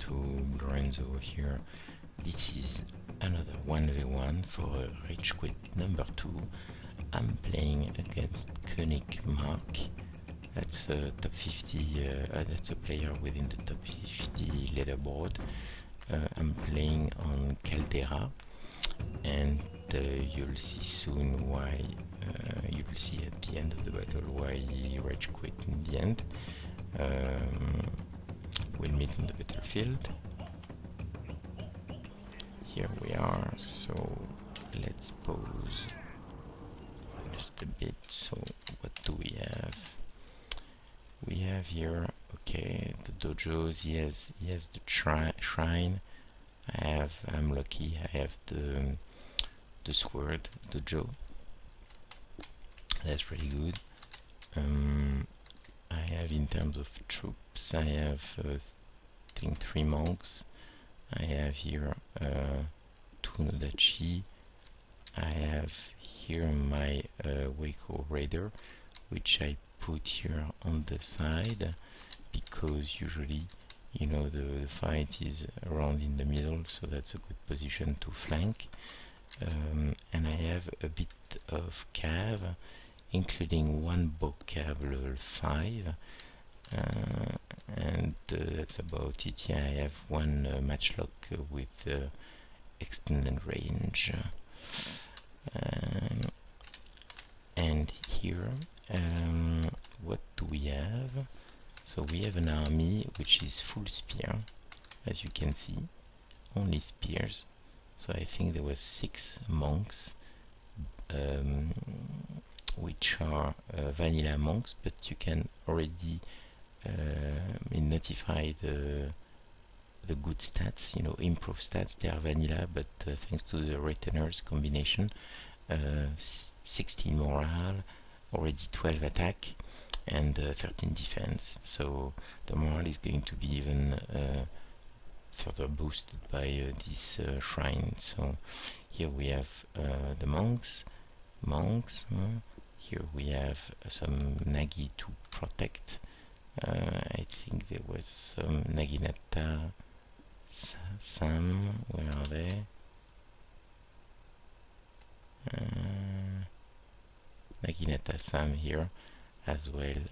to Lorenzo here. This is another 1v1 for Rage Quit number 2. I'm playing against Koenig Mark. That's a top 50, that's a player within the top 50 leaderboard. I'm playing on Caldera, and you'll see soon why, you will see at the end of the battle why he Rage Quit in the end. We'll meet on the battlefield. Here we are, so let's pause just a bit. So what do we have? We have here, okay, the dojos. He has the shrine. I'm lucky, I have the sword dojo. That's pretty good. I have, in terms of troops, I have I think 3 monks. I have here 2 nodachi. I have here my Waco Raider, which I put here on the side because usually, you know, the fight is around in the middle, so that's a good position to flank. And I have a bit of cav, including 1 bow cav level 5, and that's about it. Yeah, I have 1 matchlock with extended range. And here, what do we have? So we have an army which is full spear, as you can see, only spears. So I think there was 6 monks, which are vanilla monks, but you can already notify the good stats, you know, improve stats. They are vanilla, but thanks to the retainers combination, 16 morale, already 12 attack, and 13 defense. So the morale is going to be even further boosted by this shrine. So here we have the monks. Here we have some Nagi to protect. I think there was some Naginata Sam. Where are they? Naginata Sam here as well,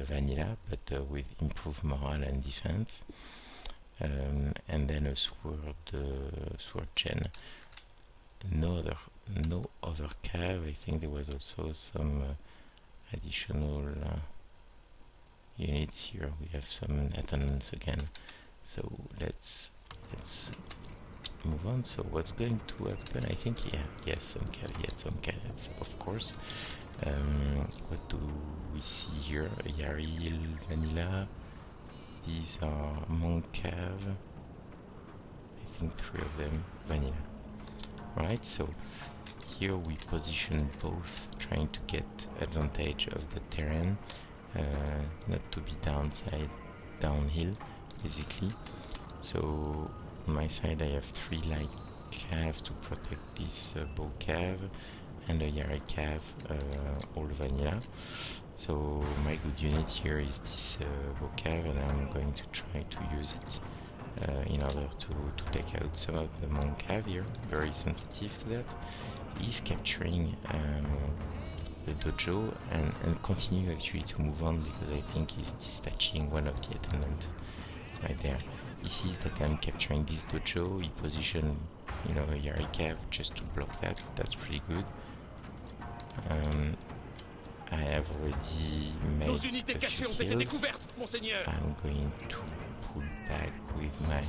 vanilla, but with improved morale and defense. And then a sword gen. No other cav. I think there was also some additional units here. We have some attendants again. So let's move on. So what's going to happen? I think some cav, of course. What do we see here? Yaril, vanilla. These are monk cav. I think 3 of them vanilla. Right, so here we position both, trying to get advantage of the terrain, not to be downhill, basically. So on my side I have 3 light cav to protect this bow cav, and a Yari cav, all vanilla. So my good unit here is this bow cav, and I'm going to try to use it in order to take out some of the monk cav here. Very sensitive to that. He's capturing the dojo and continue actually to move on, because I think he's dispatching one of the attendants right there. He sees that I'm capturing this dojo. He positioned, you know, a Yari cav just to block that. That's pretty good. I have already made a few kills. I'm going to pull back with my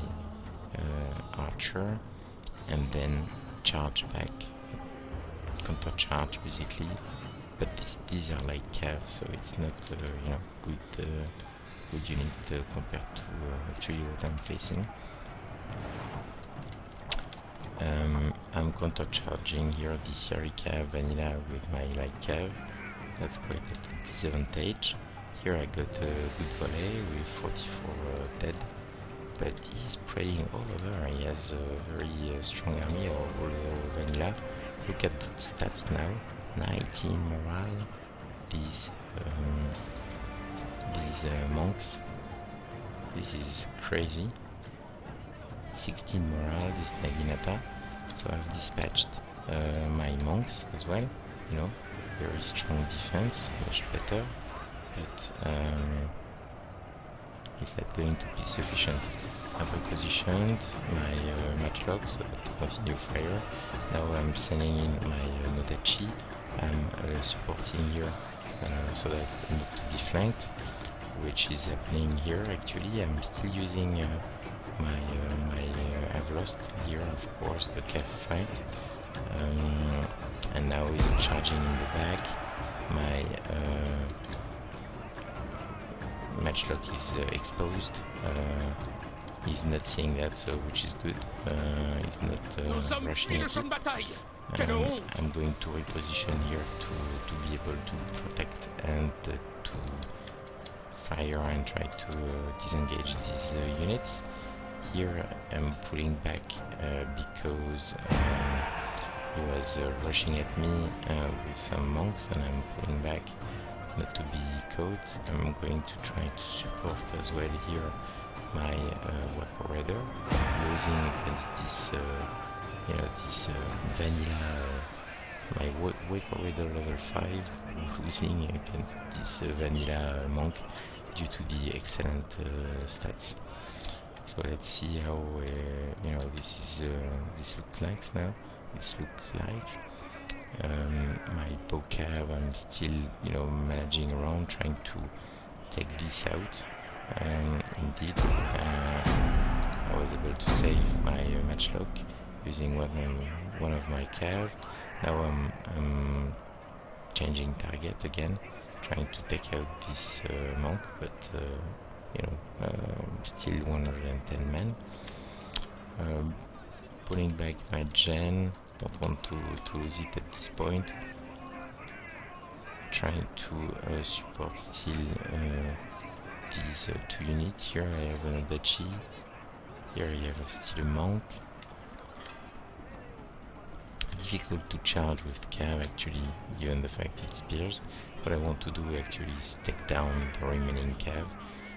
archer and then charge back, counter charge basically. But these are like cav, so it's not you know, good unit compared to actually what I'm facing. I'm counter charging here this Yari cav vanilla with my light cav. That's quite a disadvantage. Here I got a good volley with 44 dead, but he's spreading all over. He has a very strong army, all vanilla. Look at the stats now, 19 morale. These monks, this is crazy. 16 morale, this Naginata. So I've dispatched my monks as well. You know, very strong defense, much better. But is that going to be sufficient? I've repositioned my matchlock so that to continue fire. Now I'm sending in my Nodachi. I'm supporting here so that not to be flanked, which is happening here. Actually, I'm still using I've lost here, of course, the calf fight, and now he's charging in the back. My matchlock is exposed. He's not seeing that, so which is good. He's not rushing at it. I'm going to reposition here to be able to protect and to fire and try to disengage these units. Here I'm pulling back because he was rushing at me with some monks, and I'm pulling back not to be caught. I'm going to try to support as well here my Wako Raider, losing against this this vanilla my Wako Raider level 5, losing against this vanilla monk due to the excellent stats. So let's see how this looks like now. My Bocav, I'm still managing around trying to take this out. Indeed, I was able to save my matchlock using one of my cav. Now I'm changing target again, trying to take out this monk, but still 110 men. Pulling back my gen, don't want to lose it at this point. Trying to support still these two units. Here I have an Adachi, here I have still a monk. Difficult to charge with cav actually, given the fact it spears. What I want to do actually is take down the remaining cav,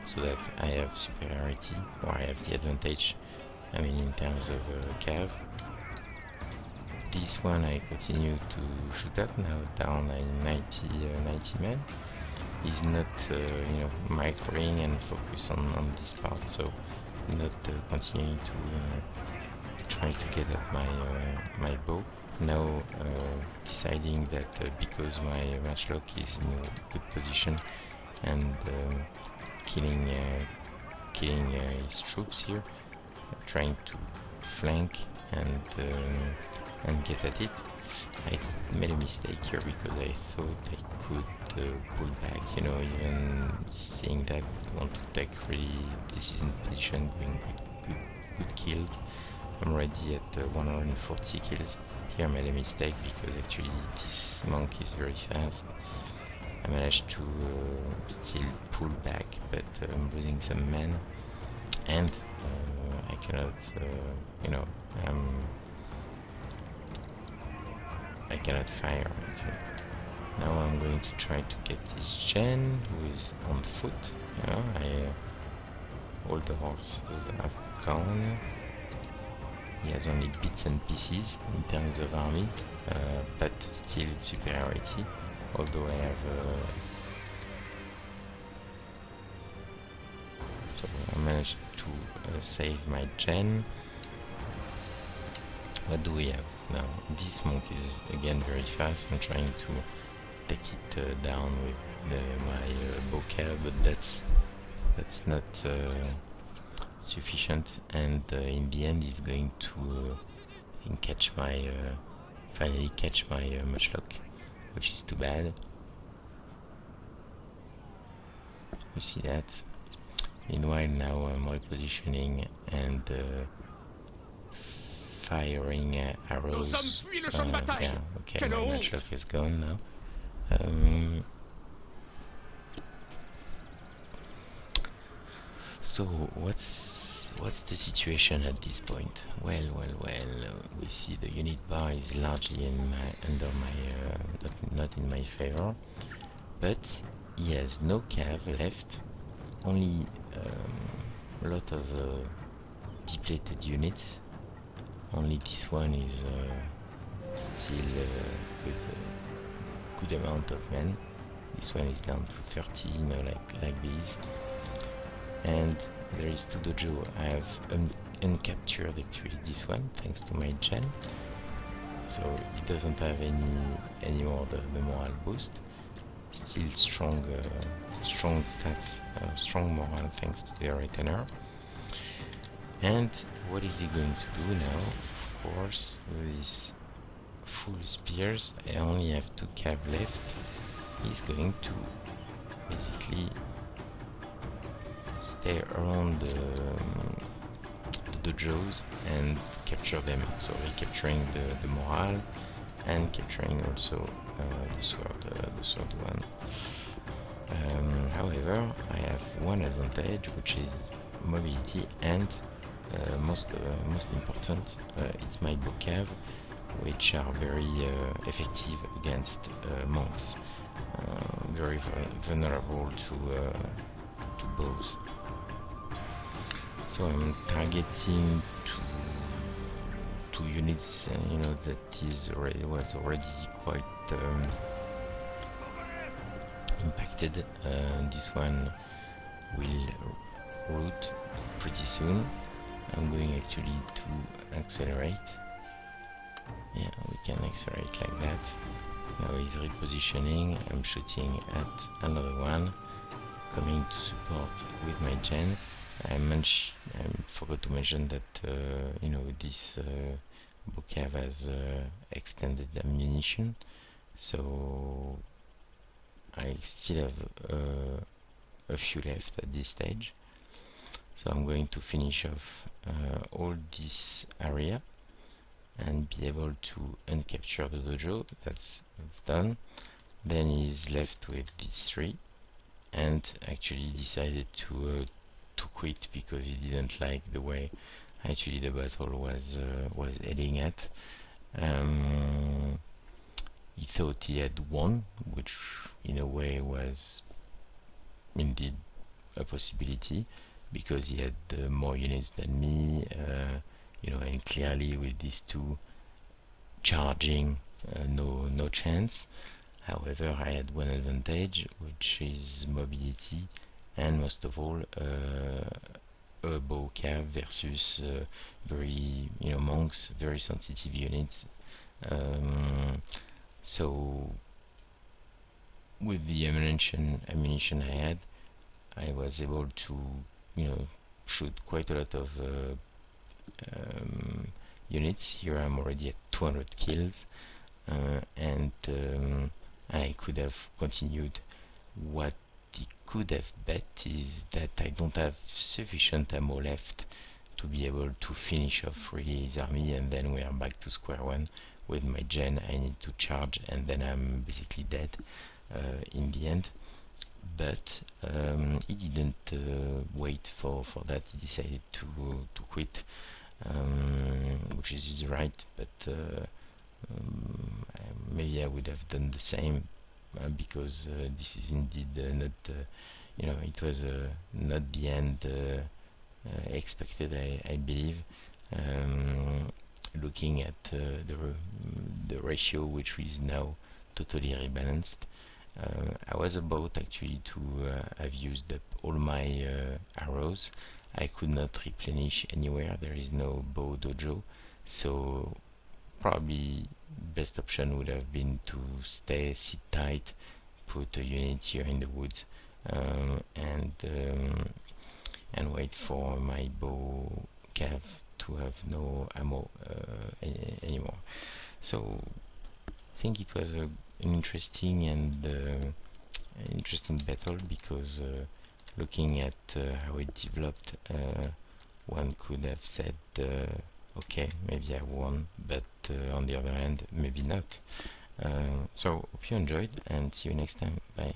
so that I have superiority, or I have the advantage, in terms of cav. This one I continue to shoot at, now down 90 men. He's not microing and focus on this part, so not continuing to try to get at my bow. Now deciding that because my matchlock is in a good position and killing his troops here, trying to flank and get at it. I made a mistake here because I thought I could pull back, even seeing that I want to take really decent position, doing good kills. I'm already at 140 kills. Here I made a mistake because actually this monk is very fast. I managed to still pull back, but I'm losing some men, and I cannot, I cannot fire. Now I'm going to try to get this gen who is on foot. All the horses have gone. He has only bits and pieces in terms of army, but still superiority. Although I have so I managed to save my gen. What do we have now? This monk is again very fast. I'm trying to take it down with my Boca, but that's not sufficient, and in the end he's going to catch my finally catch my matchlock, which is too bad. You see that? Meanwhile now I'm repositioning and firing arrows. Yeah, okay, my matchlock is gone now. So what's the situation at this point? Well, we see the unit bar is largely not in my favor, but he has no cav left, only a lot of depleted units. Only this one is still with a good amount of men. This one is down to 30, you know, like these. And there is 2 dojo. I have uncaptured actually this one thanks to my gen. So it doesn't have any more the morale boost. Still strong stats, strong morale thanks to the retainer. And what is he going to do now? Of course, with these full spears, I only have 2 cav left. He's going to basically stay around the dojos and capture them. So recapturing the morale and capturing also the third one. However, I have one advantage, which is mobility, and most important, it's my bow cav, which are very effective against monks. Very vulnerable to bows. So I'm targeting two units, you know, that was already quite impacted. This one will root pretty soon. I'm going actually to accelerate. Yeah, we can accelerate like that. Now he's repositioning. I'm shooting at another one, coming to support with my gen. I forgot to mention that you know, this bow cav has extended ammunition, so I still have a few left at this stage. So I'm going to finish off all this area and be able to uncapture the dojo. That's done. Then he's left with these 3, and actually decided to quit because he didn't like the way actually the battle was heading at. He thought he had won, which in a way was indeed a possibility, because he had more units than me, you know, and clearly with these 2 charging, no chance. However, I had one advantage, which is mobility, and most of all a bow cav versus very, you know, monks, very sensitive units. So with the ammunition I had, I was able to, you know, shoot quite a lot of units. Here I'm already at 200 kills, and I could have continued. What he could have bet is that I don't have sufficient ammo left to be able to finish off really his army, and then we are back to square one. With my gen I need to charge, and then I'm basically dead in the end. But he didn't wait for that. He decided to quit, which is his right, but maybe I would have done the same, because this is indeed not, you know, it was not the end expected, I believe. Looking at the ratio, which is now totally rebalanced, I was about actually to have used up all my arrows. I could not replenish anywhere. There is no bow dojo, so probably best option would have been to sit tight, put a unit here in the woods, and wait for my bow cav to have no ammo anymore. So I think it was an interesting and interesting battle, because looking at how it developed, one could have said, okay, maybe I won, but on the other hand, maybe not. So hope you enjoyed, and see you next time. Bye.